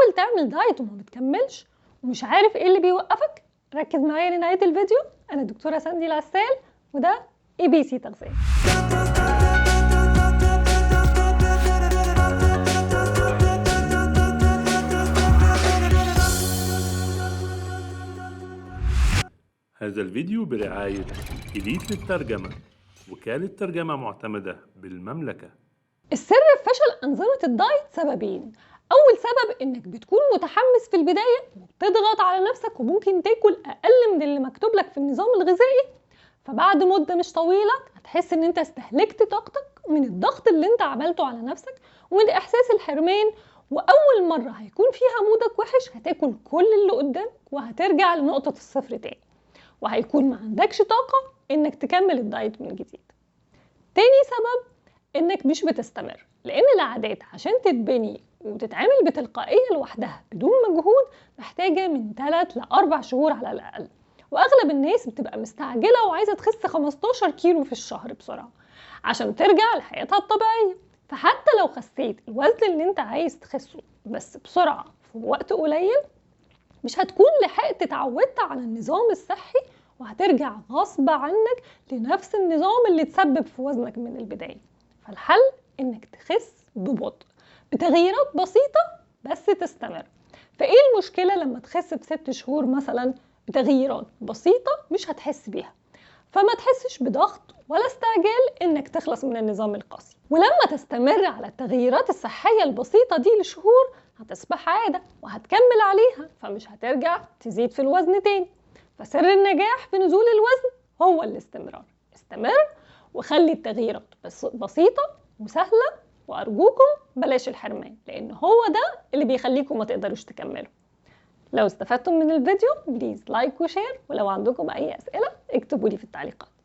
بتحاول تعمل دايت وما بتكملش ومش عارف ايه اللي بيوقفك؟ ركز معايا لنهاية الفيديو. انا دكتورة ساندي العسال وده ABC تغذية. هذا الفيديو برعاية إليت للترجمة، وكالة ترجمة معتمدة بالمملكة. السر في فشل أنظمة الدايت سببين. أول سبب إنك بتكون متحمس في البداية وبتضغط على نفسك وممكن تاكل أقل من اللي مكتوب لك في النظام الغذائي، فبعد مدة مش طويلة هتحس إن أنت استهلكت طاقتك من الضغط اللي أنت عملته على نفسك ومن إحساس الحرمان، وأول مرة هيكون فيها مودك وحش هتاكل كل اللي قدامك وهترجع لنقطة الصفر تاني، وهيكون ما عندكش طاقة إنك تكمل الدايت من جديد. تاني سبب إنك مش بتستمر، لأن العادات عشان تتبني وتتعمل بتلقائية لوحدها بدون مجهود محتاجة من 3 ل 4 شهور على الأقل، وأغلب الناس بتبقى مستعجلة وعايزة تخس 15 كيلو في الشهر بسرعة عشان ترجع لحياتها الطبيعية. فحتى لو خسيت الوزن اللي انت عايز تخسه بس بسرعة في وقت قليل، مش هتكون لحقت اتعودت على النظام الصحي وهترجع غصب عنك لنفس النظام اللي تسبب في وزنك من البداية. فالحل انك تخس ببطء بتغييرات بسيطة بس تستمر. فايه المشكلة لما تخس ب6 شهور مثلا بتغييرات بسيطة مش هتحس بيها؟ فما تحسش بضغط ولا استعجال انك تخلص من النظام القاسي، ولما تستمر على التغييرات الصحية البسيطة دي لشهور هتصبح عادة وهتكمل عليها، فمش هترجع تزيد في الوزن تاني. فسر النجاح في نزول الوزن هو الاستمرار. استمر وخلي التغييرات بسيطة وسهلة، وأرجوكم بلاش الحرمان لأن هو ده اللي بيخليكم ما تقدروش تكملوا. لو استفدتم من الفيديو بليز لايك وشير، ولو عندكم أي أسئلة اكتبوا لي في التعليقات.